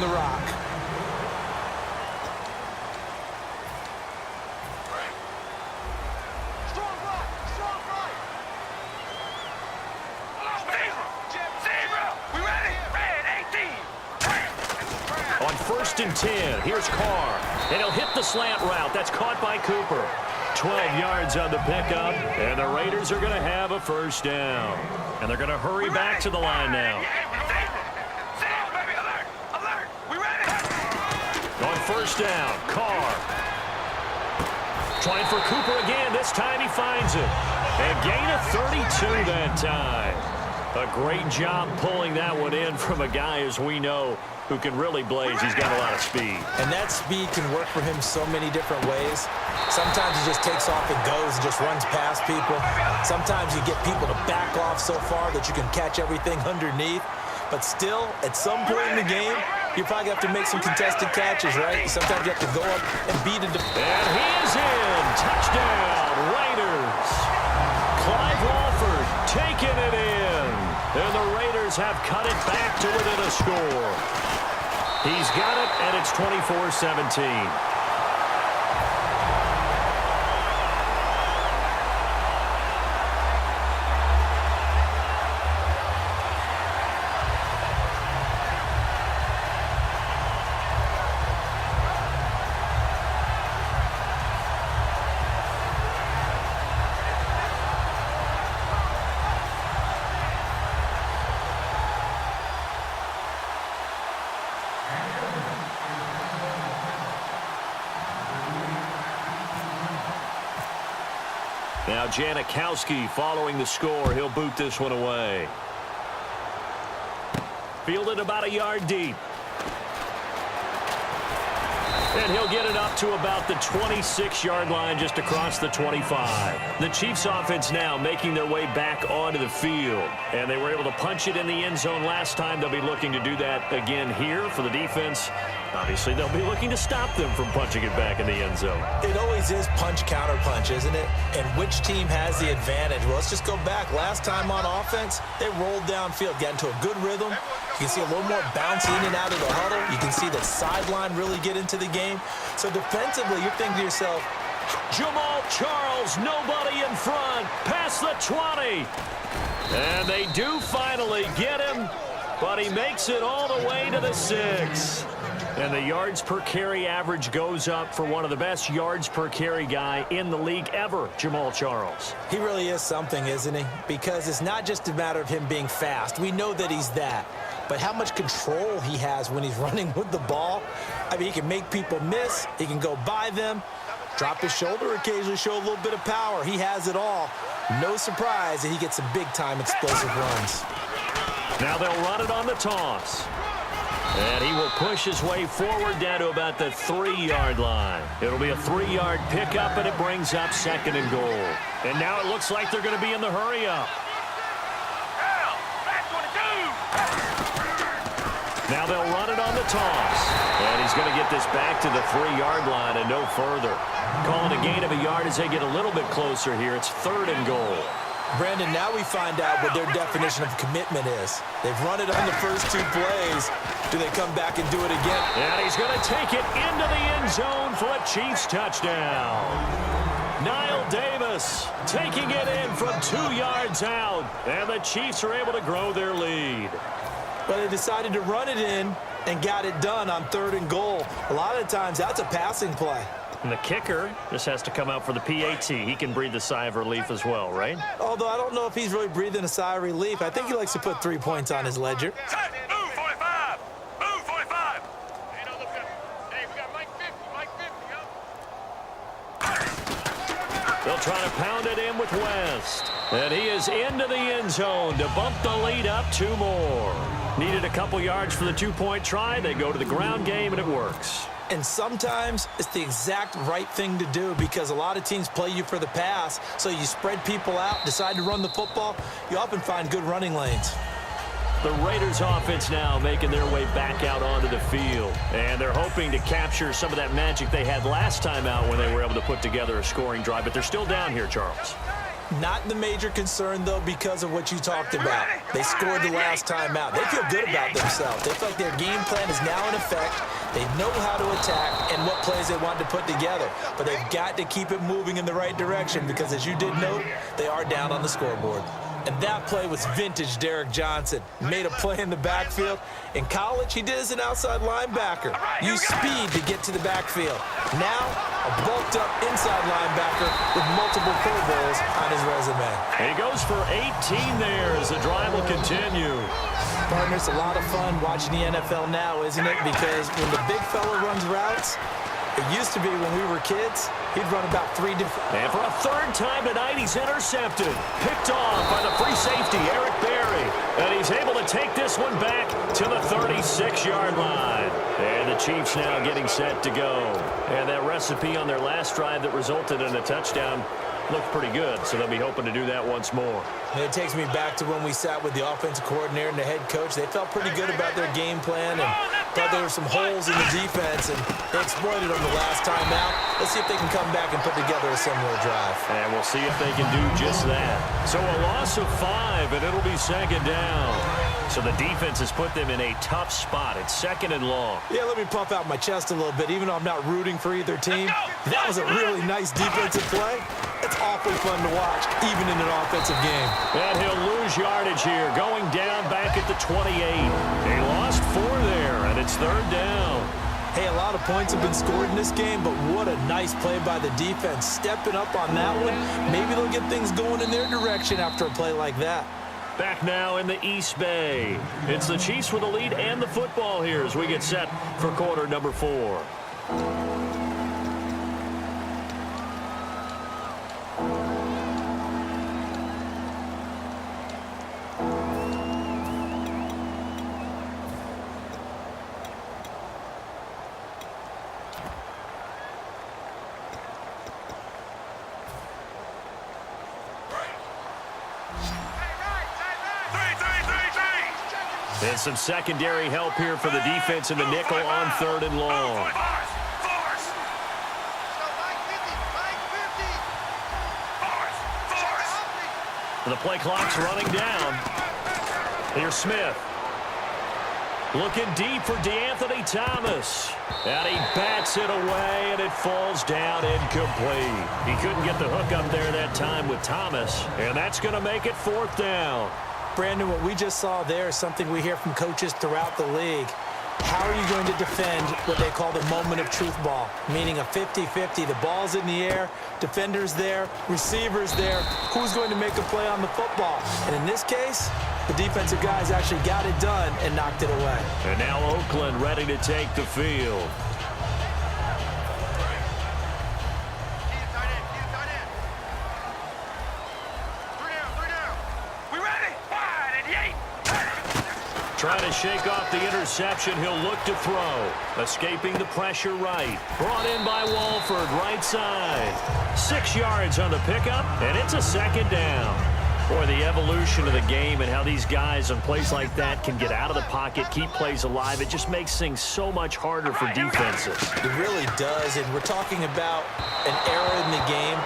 the rock. On 1st and 10, here's Carr. And he'll hit the slant route. That's caught by Cooper. 12 yards on the pickup, and the Raiders are going to have a first down. And they're going to hurry back to the line now. On 1st down, Carr. Trying for Cooper again. This time he finds it. A gain of 32 that time. A great job pulling that one in from a guy, as we know, who can really blaze. He's got a lot of speed. And that speed can work for him so many different ways. Sometimes he just takes off and goes and just runs past people. Sometimes you get people to back off so far that you can catch everything underneath. But still, at some point in the game, you probably have to make some contested catches, right? Sometimes you have to go up and beat a defense. And he is in. Touchdown, Raiders. Clive Walford taking it in. And the Raiders have cut it back to within a score. He's got it, and it's 24-17. Now Janikowski following the score. He'll boot this one away. Fielded about a yard deep. And he'll get it up to about the 26-yard line, just across the 25. The Chiefs offense now making their way back onto the field. And they were able to punch it in the end zone last time. They'll be looking to do that again here for the defense. Obviously, they'll be looking to stop them from punching it back in the end zone. It always is punch-counter-punch, isn't it? And which team has the advantage? Well, let's just go back. Last time on offense, they rolled downfield, got into a good rhythm. You can see a little more bounce in and out of the huddle. You can see the sideline really get into the game. So defensively, you're thinking to yourself, Jamal Charles, nobody in front, past the 20. And they do finally get him, but he makes it all the way to the 6. And the yards per carry average goes up for one of the best yards per carry guy in the league ever, Jamal Charles. He really is something, isn't he? Because it's not just a matter of him being fast. We know that he's that. But how much control he has when he's running with the ball. I mean, he can make people miss. He can go by them, drop his shoulder, occasionally show a little bit of power. He has it all. No surprise that he gets some big-time explosive runs. Now they'll run it on the toss. And he will push his way forward down to about the 3-yard line. It'll be a 3-yard pickup, and it brings up 2nd and goal. And now it looks like they're going to be in the hurry-up. Now they'll run it on the toss. And he's going to get this back to the 3-yard line and no further. Calling a gain of a yard as they get a little bit closer here. It's 3rd and goal. Brandon, now we find out what their definition of commitment is. They've run it on the first 2 plays. Do they come back and do it again? And he's going to take it into the end zone for a Chiefs touchdown. Niall Davis taking it in from 2 yards out. And the Chiefs are able to grow their lead. But they decided to run it in and got it done on 3rd and goal. A lot of times, that's a passing play. And the kicker just has to come out for the PAT. He can breathe a sigh of relief as well, right? Although I don't know if he's really breathing a sigh of relief. I think he likes to put 3 points on his ledger. Move 45! Move 45! Hey, no, look up. Hey, we got Mike 50. Mike 50, huh? They'll try to pound it in with West. And he is into the end zone to bump the lead up 2 more. Needed a couple yards for the 2-point try. They go to the ground game, and it works. And sometimes it's the exact right thing to do because a lot of teams play you for the pass. So you spread people out, decide to run the football. You often find good running lanes. The Raiders offense now making their way back out onto the field. And they're hoping to capture some of that magic they had last time out when they were able to put together a scoring drive. But they're still down here, Charles. Not the major concern, though, because of what you talked about. They scored the last time out. They feel good about themselves. They feel like their game plan is now in effect. They know how to attack and what plays they want to put together. But they've got to keep it moving in the right direction because, as you did note, they are down on the scoreboard. And that play was vintage Derek Johnson. Made a play in the backfield. In college, he did as an outside linebacker. Used speed to get to the backfield. Now, a bulked-up inside linebacker with multiple Pro Bowls on his resume. He goes for 18 there as the drive will continue. Partner, it's a lot of fun watching the NFL now, isn't it? Because when the big fella runs routes, it used to be when we were kids, he'd run about 3 different... And for a third time tonight, he's intercepted. Picked off by the free safety, Eric Berry. And he's able to take this one back to the 36-yard line. And the Chiefs now getting set to go. And that recipe on their last drive that resulted in a touchdown looked pretty good, so they'll be hoping to do that once more. And it takes me back to when we sat with the offensive coordinator and the head coach. They felt pretty good about their game plan and thought there were some holes in the defense, and they exploited them the last time out. Let's see if they can come back and put together a similar drive. And we'll see if they can do just that. So a loss of 5, and it'll be second down. So the defense has put them in a tough spot. It's second and long. Yeah, let me puff out my chest a little bit, even though I'm not rooting for either team. That was a really nice defensive play. It's awfully fun to watch, even in an offensive game. And he'll lose yardage here, going down back at the 28. They lost 4 there, and it's third down. Hey, a lot of points have been scored in this game, but what a nice play by the defense. Stepping up on that one, maybe they'll get things going in their direction after a play like that. Back now in the East Bay. It's the Chiefs with the lead and the football here as we get set for quarter number 4. And some secondary help here for the defense in the nickel on third and long. The play clock's running down. Here's Smith. Looking deep for DeAnthony Thomas. And he bats it away, and it falls down incomplete. He couldn't get the hook up there that time with Thomas, and that's going to make it fourth down. Brandon, what we just saw there is something we hear from coaches throughout the league. How are you going to defend what they call the moment of truth ball, meaning a 50-50? The ball's in the air, defender's there, receiver's there. Who's going to make a play on the football? And in this case, the defensive guys actually got it done and knocked it away. And now Oakland ready to take the field. Trying to shake off the interception. He'll look to throw. Escaping the pressure right. Brought in by Walford, right side. 6 yards on the pickup, and it's a second down. Boy, the evolution of the game and how these guys on plays like that can get out of the pocket, keep plays alive, it just makes things so much harder for defenses. It really does, and we're talking about an era in the game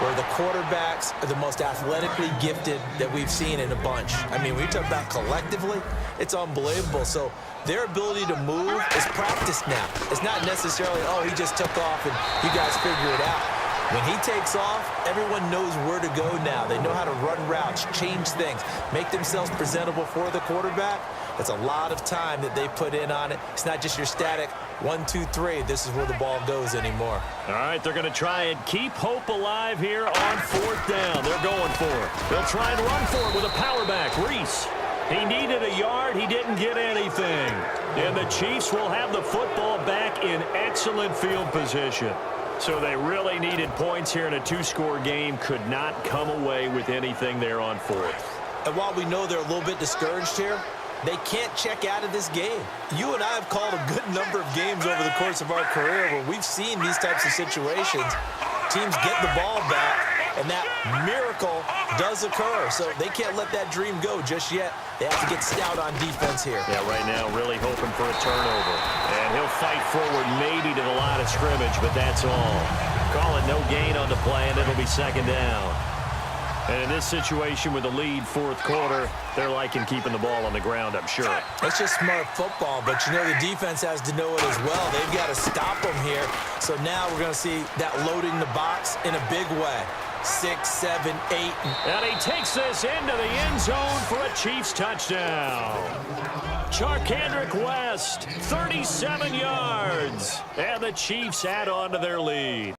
where the quarterbacks are the most athletically gifted that we've seen in a bunch. I mean, when you talk about collectively, it's unbelievable. So their ability to move is practiced now. It's not necessarily, oh, he just took off and you guys figure it out. When he takes off, everyone knows where to go now. They know how to run routes, change things, make themselves presentable for the quarterback. That's a lot of time that they put in on it. It's not just your static 1, 2, 3. This is where the ball goes anymore. All right, they're going to try and keep hope alive here on fourth down. They're going for it. They'll try and run for it with a power back. Reese. He needed a yard. He didn't get anything. And the Chiefs will have the football back in excellent field position. So they really needed points here in a 2-score game. Could not come away with anything there on fourth. And while we know they're a little bit discouraged here, they can't check out of this game. You and I have called a good number of games over the course of our career where we've seen these types of situations. Teams get the ball back, and that miracle does occur. So they can't let that dream go just yet. They have to get stout on defense here. Yeah, right now really hoping for a turnover. And he'll fight forward maybe to the line of scrimmage, but that's all. Call it no gain on the play, and it'll be second down. And in this situation with the lead fourth quarter, they're liking keeping the ball on the ground, I'm sure. It's just smart football, but you know the defense has to know it as well. They've got to stop them here. So now we're going to see that loading the box in a big way. 6, 7, 8. And he takes this into the end zone for a Chiefs touchdown. Charkandrick West, 37 yards. And the Chiefs add on to their lead.